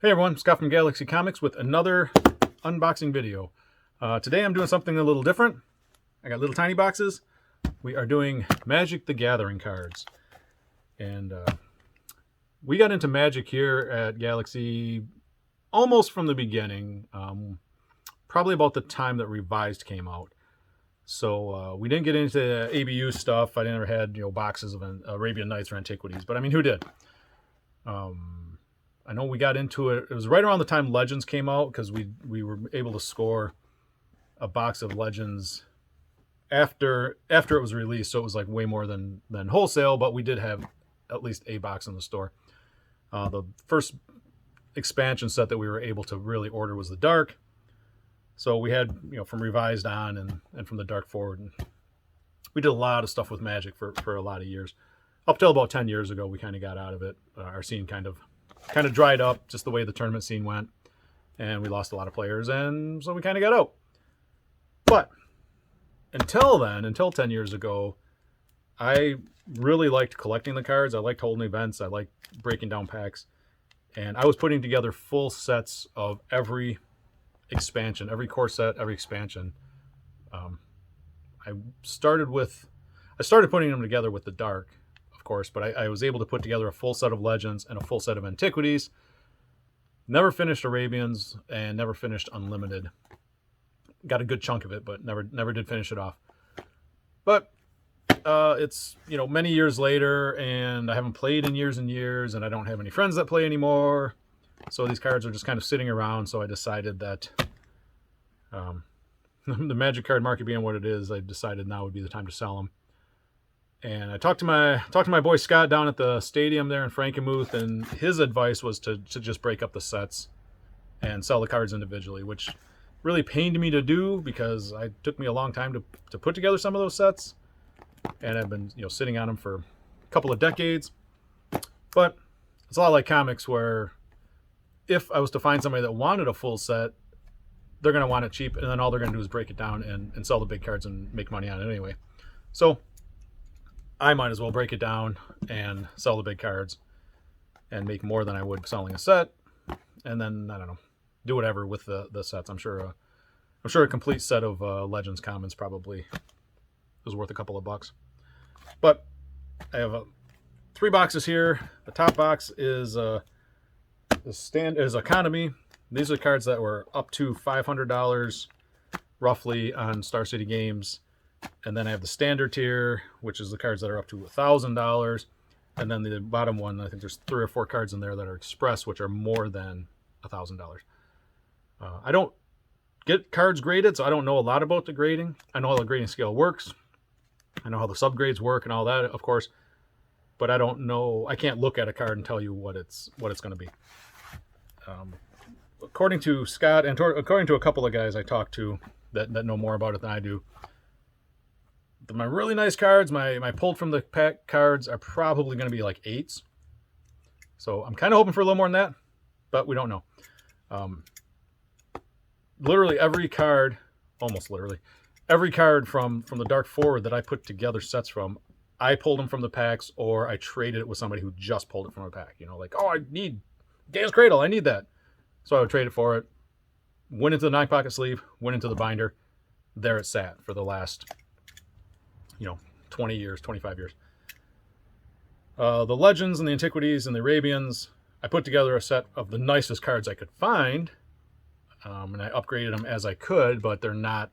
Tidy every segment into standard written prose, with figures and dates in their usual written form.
Hey everyone, Scott from Galaxy Comics with another unboxing video. Today I'm doing something a little different. I got little tiny boxes. We are doing Magic the Gathering cards. And we got into Magic here at Galaxy almost from the beginning, probably about the time that Revised came out. So we didn't get into ABU stuff. I never had boxes of Arabian Nights or Antiquities, but I mean, who did? I know we got into it. It was right around the time Legends came out because we were able to score a box of Legends after it was released. So it was like way more than wholesale, but we did have at least a box in the store. The first expansion set that we were able to really order was the Dark. So we had from Revised on and from the Dark forward. And we did a lot of stuff with Magic for a lot of years. Up till about 10 years ago, we kind of got out of it. Our scene kind of dried up, just the way the tournament scene went, and we lost a lot of players, and so we kind of got out. But until then, until 10 years ago, I really liked collecting the cards. I liked holding events. I liked breaking down packs, and I was putting together full sets of every expansion, every core set, every expansion. I started putting them together with the Dark, of course, but I was able to put together a full set of Legends and a full set of Antiquities. Never finished Arabians and never finished Unlimited. Got a good chunk of it, but never did finish it off. But it's many years later, and I haven't played in years and years, and I don't have any friends that play anymore. So these cards are just kind of sitting around. So I decided that the Magic card market being what it is, I decided now would be the time to sell them. And I talked to my boy Scott down at the stadium there in Frankenmuth, and his advice was to just break up the sets and sell the cards individually, which really pained me to do because it took me a long time to put together some of those sets, and I've been sitting on them for a couple of decades. But it's a lot like comics, where if I was to find somebody that wanted a full set, they're going to want it cheap, and then all they're going to do is break it down and sell the big cards and make money on it anyway. So I might as well break it down and sell the big cards and make more than I would selling a set, and then I don't know, do whatever with the sets. I'm sure a complete set of Legends commons probably is worth a couple of bucks. But I have 3 boxes here. The top box is Economy. These are cards that were up to $500 roughly on Star City Games. And then I have the standard tier, which is the cards that are up to $1,000. And then the bottom one, I think there's 3 or 4 cards in there that are express, which are more than $1,000. I don't get cards graded, so I don't know a lot about the grading. I know how the grading scale works. I know how the subgrades work and all that, of course. But I don't know. I can't look at a card and tell you what it's going to be. According to Scott and according to a couple of guys I talked to that know more about it than I do, my really nice cards, my pulled from the pack cards, are probably going to be like 8s. So I'm kind of hoping for a little more than that, but we don't know. Literally every card, almost literally, every card from the Dark forward that I put together sets from, I pulled them from the packs, or I traded it with somebody who just pulled it from a pack. Like, oh, I need Gaia's Cradle, I need that. So I would trade it for it. Went into the 9-pocket sleeve, went into the binder. There it sat for the last 20 years, 25 years. The Legends and the Antiquities and the Arabians, I put together a set of the nicest cards I could find, and I upgraded them as I could, but they're not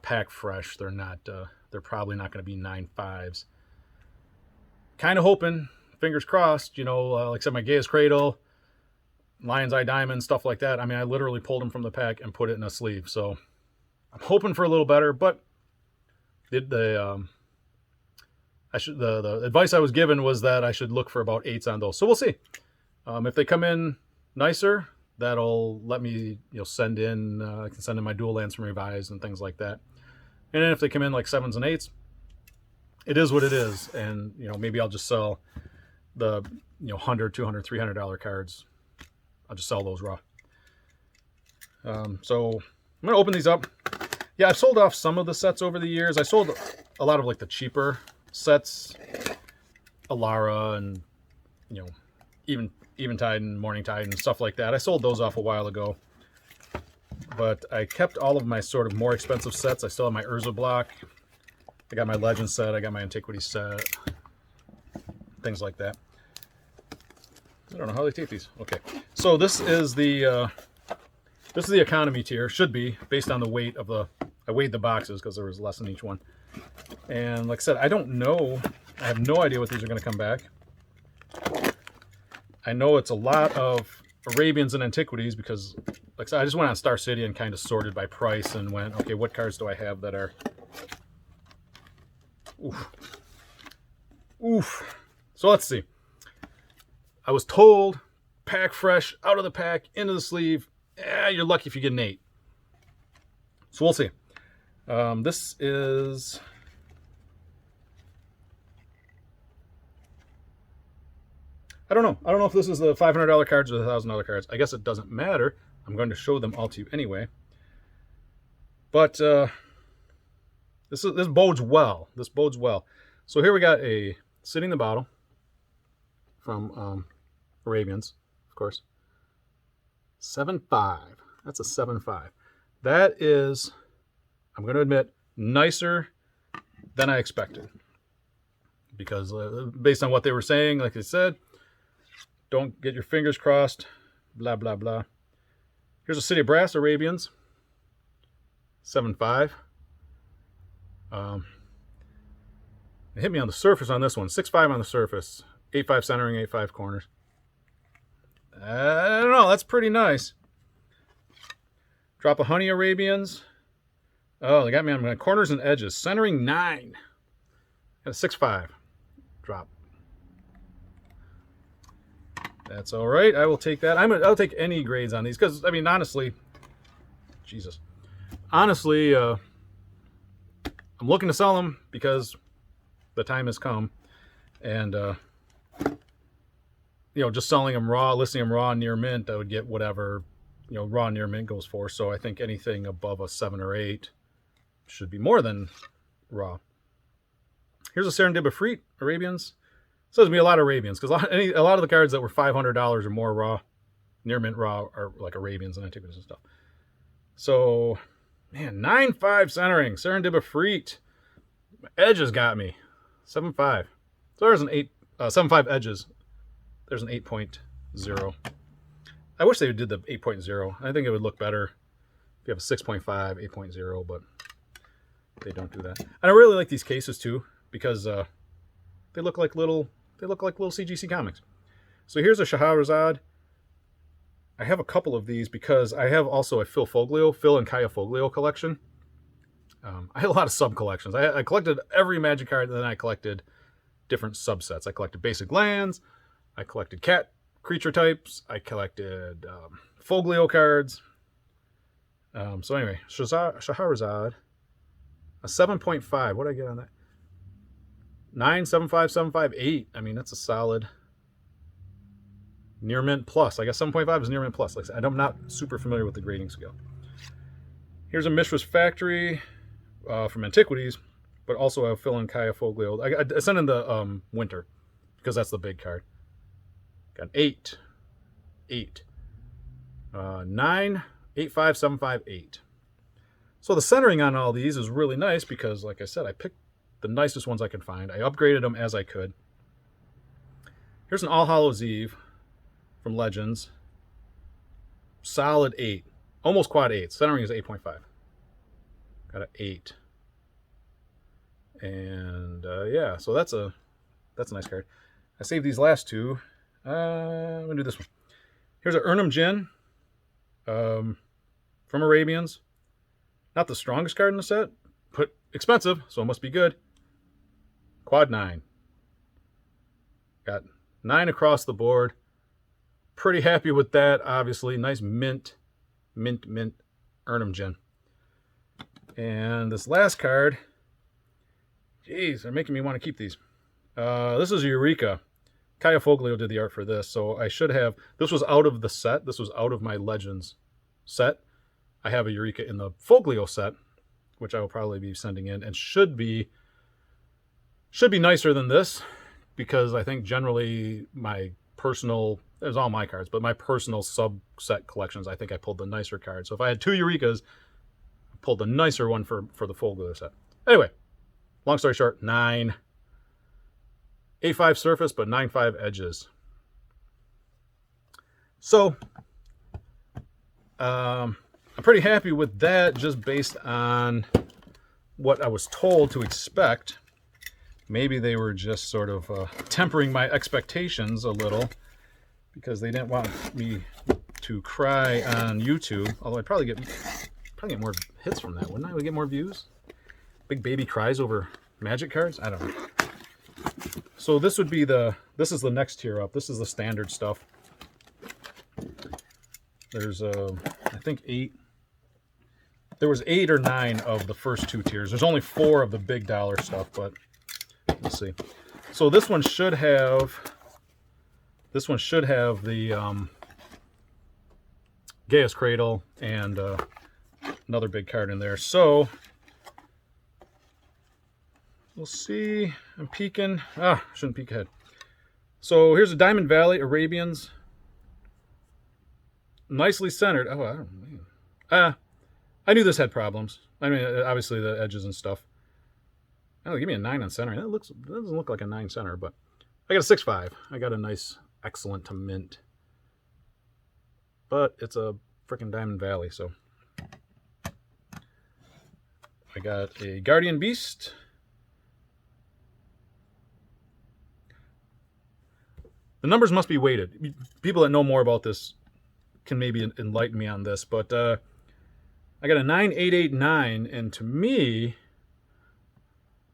pack fresh. They're probably not going to be 9.5s. Kind of hoping, fingers crossed, like I said, my Gaia's Cradle, Lion's Eye Diamond, stuff like that. I mean, I literally pulled them from the pack and put it in a sleeve. So I'm hoping for a little better, but the advice I was given was that I should look for about 8s on those. So we'll see. If they come in nicer, that'll let me send in. I can send in my dual lands from Revised and things like that. And then if they come in like 7s and 8s, it is what it is. And maybe I'll just sell the $100, $200, $300 cards. I'll just sell those raw. So I'm gonna open these up. Yeah, I've sold off some of the sets over the years. I sold a lot of like the cheaper sets, Alara and Eventide and Morningtide and stuff like that. I sold those off a while ago. But I kept all of my sort of more expensive sets. I still have my Urza block. I got my Legend set. I got my Antiquity set. Things like that. I don't know how they take these. Okay. So this is the economy tier. Should be, based on the weight of the... I weighed the boxes because there was less in each one. And like I said, I don't know. I have no idea what these are going to come back. I know it's a lot of Arabians and Antiquities because, like I said, I just went on Star City and kind of sorted by price and went, okay, what cards do I have that are... Oof. So let's see. I was told, pack fresh, out of the pack, into the sleeve. You're lucky if you get an 8. So we'll see. This is... I don't know. I don't know if this is the $500 cards or the $1,000 cards. I guess it doesn't matter. I'm going to show them all to you anyway. But this bodes well. This bodes well. So here we got a Sitting the Bottle from Arabians, of course. 7.5. That's a 7.5. That is, I'm going to admit, nicer than I expected. Because based on what they were saying, like I said, don't get your fingers crossed, blah, blah, blah. Here's a City of Brass, Arabians. 7.5. It hit me on the surface on this one. 6.5 on the surface. 8.5 centering, 8.5 corners. I don't know. That's pretty nice. Drop of Honey, Arabians. Oh, they got me on my corners and edges. Centering 9. Got a 6.5. Drop. That's all right. I will take that. I'll take any grades on these because, I mean, honestly, Jesus. Honestly, I'm looking to sell them because the time has come. And, just selling them raw, listing them raw near mint, I would get whatever, raw near mint goes for. So I think anything above a 7 or 8 should be more than raw. Here's a Serendipity Arabians. So there's going to be a lot of Arabians because a lot of the cards that were $500 or more raw, near mint raw, are like Arabians and Antiquities and stuff. So, man, 9.5 centering, Serendipity. Edges got me, 7.5. So there's an 7.5 edges. There's an 8.0. I wish they did the 8.0. I think it would look better if you have a 6.5, 8.0, but they don't do that. And I really like these cases too because they look like little CGC comics. So here's a Shahrazad. I have a couple of these because I have also a Phil and Kaya Foglio collection. I had a lot of sub collections. I collected every Magic card, and then I collected different subsets. I collected basic lands. I collected cat creature types. I collected Foglio cards. So anyway, Shahrazad, a 7.5. What did I get on that? 9, 7.5, 7.5, 8. I mean, that's a solid near mint plus. I guess 7.5 is near mint plus. Like I said, I'm not super familiar with the grading scale. Here's a Mishra's Factory from Antiquities, but also a Phil and Kaya Foglio. I sent in the Winter because that's the big card. Got an 8, 8, 9, 8, 5, 7, 5, 8. So the centering on all these is really nice because, like I said, I picked the nicest ones I could find. I upgraded them as I could. Here's an All Hallows Eve from Legends. Solid 8. Almost quad 8. Centering is 8.5. Got an 8. And yeah, so that's a nice card. I saved these last two. I'm gonna do this one. Here's an Urnum Jin from Arabians. Not the strongest card in the set, but expensive, so it must be good. Quad 9. Got 9 across the board. Pretty happy with that, obviously. Nice mint Urnum Jin. And this last card, geez, they're making me want to keep these. This is Eureka. Kaya Foglio did the art for this, so I should have... This was out of the set. This was out of my Legends set. I have a Eureka in the Foglio set, which I will probably be sending in, and should be nicer than this, because I think generally my personal, it was all my cards, but my personal subset collections, I think I pulled the nicer card. So if I had 2 Eurekas, I pulled the nicer one for the full glitter set. Anyway, long story short, 9. 8/5 surface, but 9/5 edges. So, I'm pretty happy with that, just based on what I was told to expect. Maybe they were just sort of tempering my expectations a little, because they didn't want me to cry on YouTube. Although I'd probably get more hits from that, wouldn't I? Would get more views. Big baby cries over Magic cards. I don't know. So this would be this is the next tier up. This is the standard stuff. There's I think 8. There was 8 or 9 of the first 2 tiers. There's only 4 of the big dollar stuff, but let's see. So this one should have the Gaia's Cradle and another big card in there. So we'll see. I'm peeking. Shouldn't peek ahead. So here's a Diamond Valley Arabians. Nicely centered. Oh, I don't know. I knew this had problems. I mean, obviously the edges and stuff. Oh, give me a 9 on center. That doesn't look like a 9 center, but I got a 6/5. I got a nice, excellent to mint. But it's a freaking Diamond Valley, so. I got a Guardian Beast. The numbers must be weighted. People that know more about this can maybe enlighten me on this, but I got a 9889, and to me,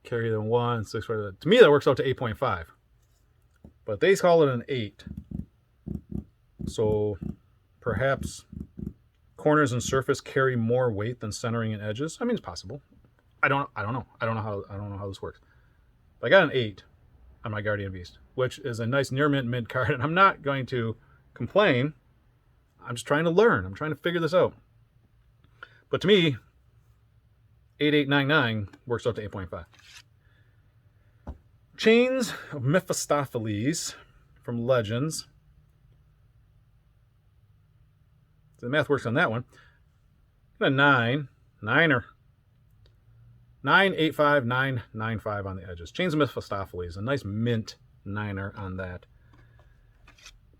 carry the 1, 6, 5, to me that works out to 8.5. But they call it an 8. So perhaps corners and surface carry more weight than centering and edges. I mean, it's possible. I don't know. I don't know how this works. But I got an 8 on my Guardian Beast, which is a nice near mint card, and I'm not going to complain. I'm just trying to learn. I'm trying to figure this out. But to me, 8899 works out to 8.5. Chains of Mephistopheles from Legends. The math works on that one. A 9, 9er. 985, 995 on the edges. Chains of Mephistopheles, a nice mint 9er on that.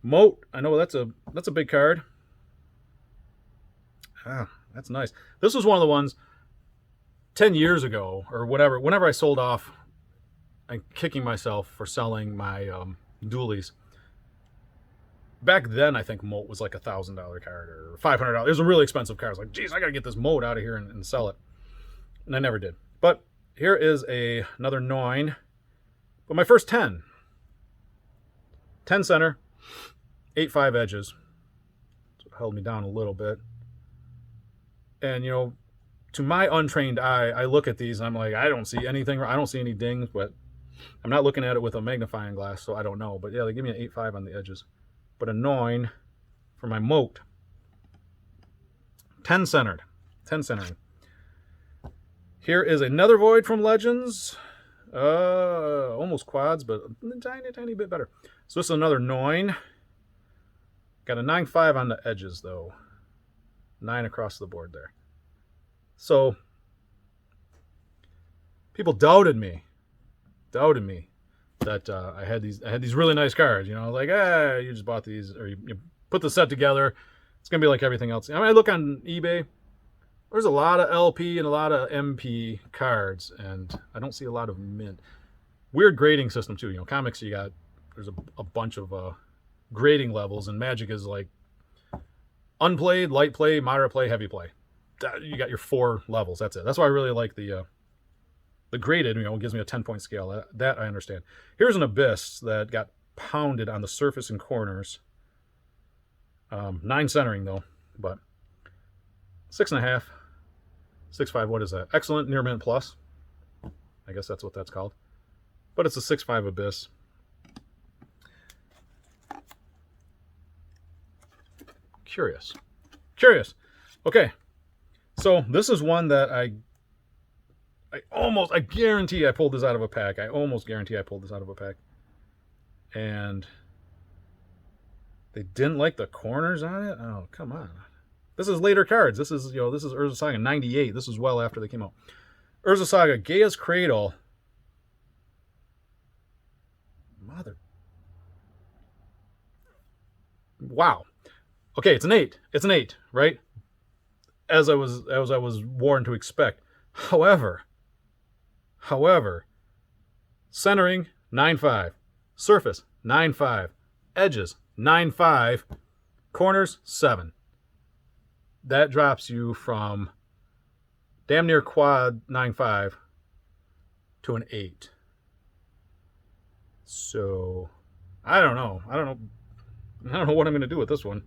Moat, I know that's a big card. That's nice. This was one of the ones 10 years ago or whatever. Whenever I sold off, I'm kicking myself for selling my dualies. Back then, I think Moat was like $1,000 card or $500. It was a really expensive card. I was like, geez, I got to get this Moat out of here and sell it. And I never did. But here is another 9. But my first 10. 10 center, 8/5 edges. So it held me down a little bit. And, you know, to my untrained eye, I look at these and I'm like, I don't see anything. I don't see any dings, but I'm not looking at it with a magnifying glass, so I don't know. But yeah, they give me an 8/5 on the edges. But a 9 for my Moat. 10 centered. 10 centering. Here is another Void from Legends. Almost quads, but a tiny bit better. So this is another 9. Got a 9/5 on the edges, though. 9 across the board there. So people doubted me that I had these really nice cards. You know, like, you just bought these, or you put the set together. It's gonna be like everything else. I mean, I look on eBay. There's a lot of LP and a lot of MP cards, and I don't see a lot of mint. Weird grading system too. You know, comics, there's a bunch of grading levels, and Magic is like unplayed, light play, moderate play, heavy play. You got your 4 levels. That's it. That's why I really like the graded. You know, it gives me a 10-point scale. That I understand. Here's an Abyss that got pounded on the surface and corners. 9 centering though, but 6.5, 6/5. What is that? Excellent near mint plus. I guess that's what that's called. But it's a 6/5 Abyss. Curious. Okay, so this is one that I guarantee I pulled this out of a pack. I almost guarantee I pulled this out of a pack. And They didn't like the corners on it? Oh, come on. This is later cards. This is, this is Urza Saga 98. This is well after they came out. Urza Saga, Gaia's Cradle. Mother. Wow. Okay, it's an 8. It's an 8, right? As I was warned to expect. However, centering 9.5, surface 9.5, edges 9.5, corners 7. That drops you from damn near quad 9.5 to an 8. So I don't know what I'm going to do with this one.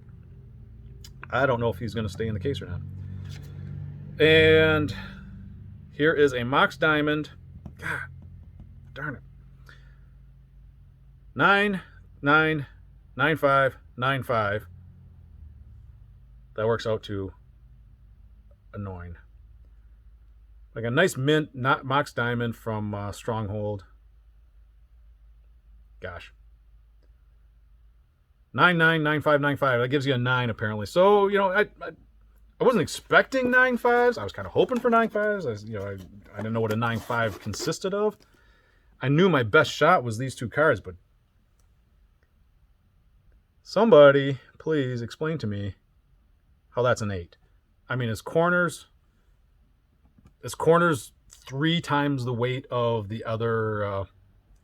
I don't know if he's going to stay in the case or not. And here is a Mox Diamond. God darn it. 9, 9, 9, 5, 9, 5. That works out to annoying. Like a nice mint, not Mox Diamond from Stronghold. Gosh. 9, 9, 9, 5, 9, 5. That gives you a 9 apparently. So, I wasn't expecting 9 5s. I was kind of hoping for 9 5s. I didn't know what a 9 5 consisted of. I knew my best shot was these two cards, but somebody please explain to me how that's an 8. I mean, is corners 3 times the weight of the other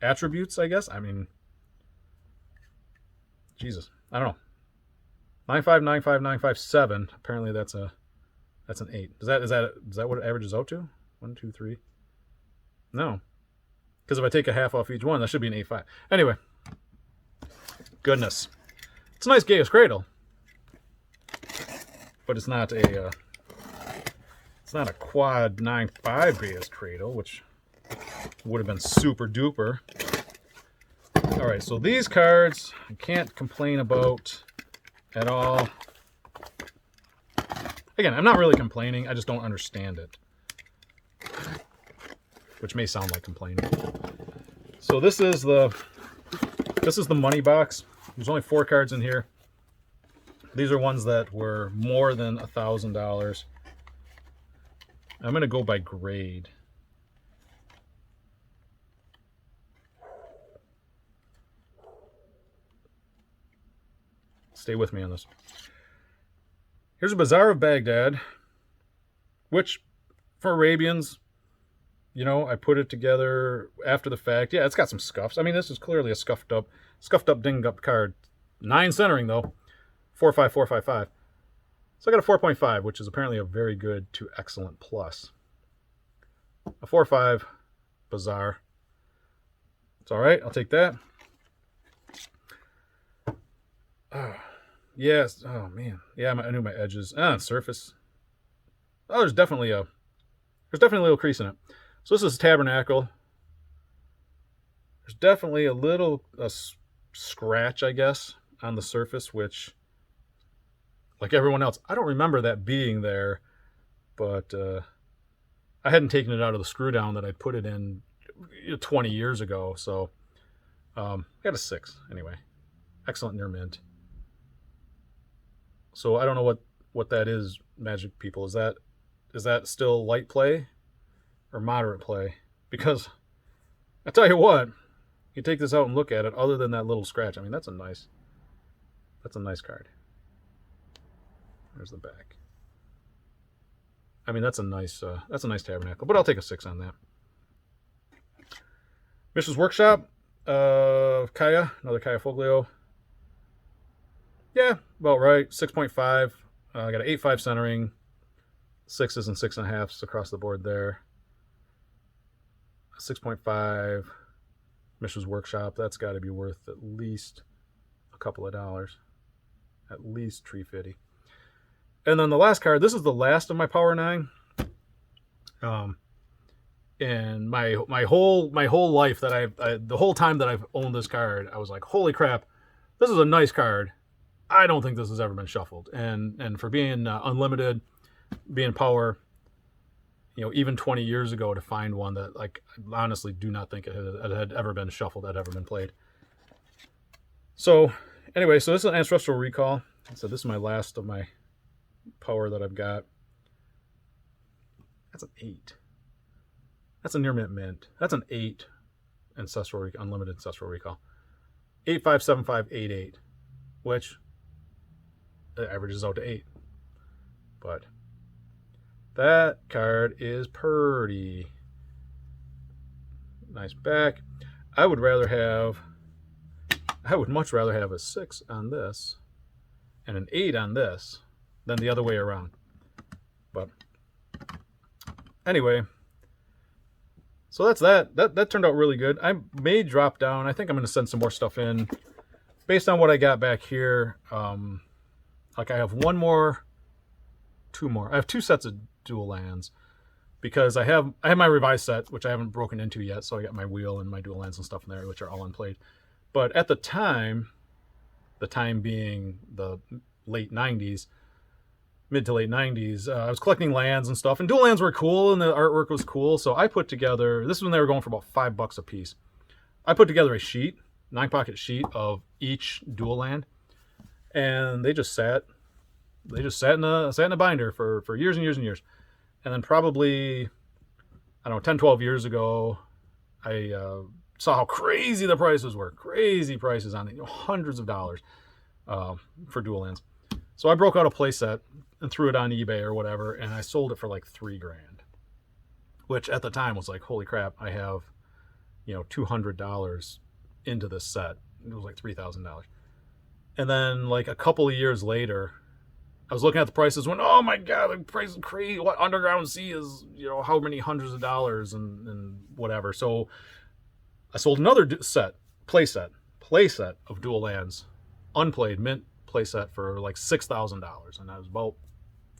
attributes, I guess? I mean, Jesus, I don't know. 9 5, 9 5, 9 5, 7. Apparently that's an 8. Is that what it averages out to? 1, 2, 3. No. Because if I take a half off each one, that should be an 8 5. Anyway. Goodness. It's a nice Gaia's Cradle. But it's not a quad 9 5 Gaia's Cradle, which would have been super duper. Alright, so these cards I can't complain about at all. Again, I'm not really complaining, I just don't understand it. Which may sound like complaining. So this is the money box. There's only 4 cards in here. These are ones that were more than $1,000. I'm going to go by grade. Stay with me on this. Here's a Bazaar of Baghdad, which for Arabians, I put it together after the fact. Yeah, it's got some scuffs. I mean, this is clearly a scuffed up, dinged up card. 9 centering though. 4 5 4 5 5. So I got a 4.5, which is apparently a very good to excellent plus. A 4.5 Bazaar. It's all right. I'll take that. Yes. Oh man. Yeah, I knew my edges. Surface. Oh, there's definitely a little crease in it. So this is Tabernacle. There's definitely a little scratch, I guess, on the surface, which, like everyone else, I don't remember that being there, but I hadn't taken it out of the screw down that I put it in 20 years ago. So I got a 6 anyway. Excellent near mint. So I don't know what that is, Magic people. Is that still light play or moderate play? Because I tell you what, you take this out and look at it, other than that little scratch, I mean, that's a nice card. There's the back. I mean, that's a nice Tabernacle, but I'll take a 6 on that. Mishra's Workshop, Kaya, another Kaya Foglio. Yeah, about right. 6.5. I got an 8.5 centering, 6s and 6.5s across the board there. 6.5 Mishra's Workshop. That's got to be worth at least a couple of dollars, at least $3.50. And then the last card. This is the last of my Power 9. And my whole life that the whole time that I've owned this card, I was like, holy crap, this is a nice card. I don't think this has ever been shuffled. And for being unlimited, being Power, even 20 years ago, to find one that, like, I honestly do not think it had ever been shuffled, had ever been played. So Anyway, so this is an Ancestral Recall. So this is my last of my power that I've got. That's an 8. That's a near mint. That's an 8 Ancestral Unlimited Ancestral Recall. 857588, which averages out to 8. But that card is pretty nice back. I would much rather have a 6 on this and an 8 on this than the other way around. But anyway, so that's that. That turned out really good. I may drop down. I think I'm going to send some more stuff in based on what I got back here. Like I have two more. I have 2 sets of dual lands because I have my revised set, which I haven't broken into yet. So I got my wheel and my dual lands and stuff in there, which are all unplayed. But at the time being the late 90s, mid to late 90s, I was collecting lands and stuff, and dual lands were cool and the artwork was cool. So I put together, this is when they were going for about $5 a piece. I put together a sheet, 9-pocket sheet of each dual land, and they just sat in a binder for years and years and years. And then probably, I don't know, 10, 12 years ago, I saw how crazy the prices were. Crazy prices on it, hundreds of dollars for dual lands. So I broke out a playset and threw it on eBay or whatever, and I sold it for like $3,000, which at the time was like, holy crap, I have, $200 into this set. It was like $3,000. And then like a couple of years later, I was looking at the prices, went, oh my God, the price is crazy. What Underground Sea is, how many hundreds of dollars and whatever. So I sold another playset of dual lands, unplayed mint playset for like $6,000, and I was about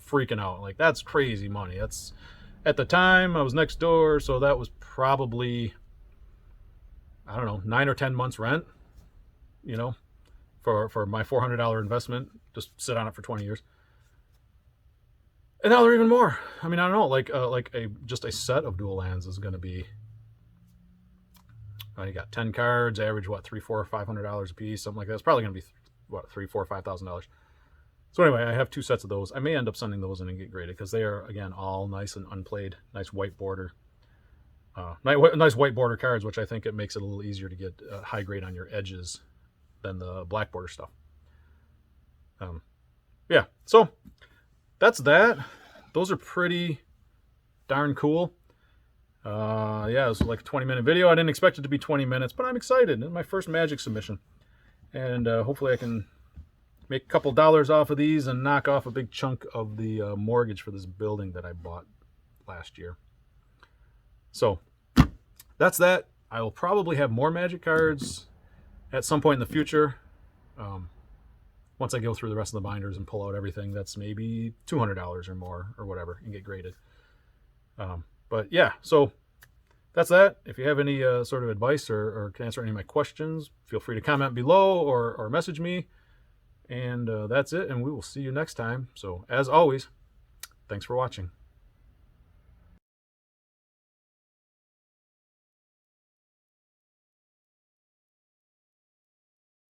freaking out. Like, that's crazy money. That's, at the time I was next door, so that was probably, I don't know, 9 or 10 months rent, for my $400 investment. Just sit on it for 20 years. And now they're even more. I mean, I don't know, just a set of dual lands is going to be, you got 10 cards, average what, $300, $400, $500 a piece, something like that. It's probably going to be what, $3,000, $4,000, $5,000. So anyway, I have 2 sets of those. I may end up sending those in and get graded because they are, again, all nice and unplayed, nice white border, nice white border cards, which I think it makes it a little easier to get high grade on your edges than the black border stuff. Yeah, so that's that. Those are pretty darn cool. Yeah, it was like a 20-minute video. I didn't expect it to be 20 minutes, but I'm excited. It's my first Magic submission. And hopefully I can make a couple dollars off of these and knock off a big chunk of the mortgage for this building that I bought last year. So that's that. I will probably have more Magic cards at some point in the future. Once I go through the rest of the binders and pull out everything that's maybe $200 or more or whatever and get graded. But yeah, so that's that. If you have any sort of advice or can answer any of my questions, feel free to comment below or message me. And that's it, and we will see you next time. So as always, thanks for watching.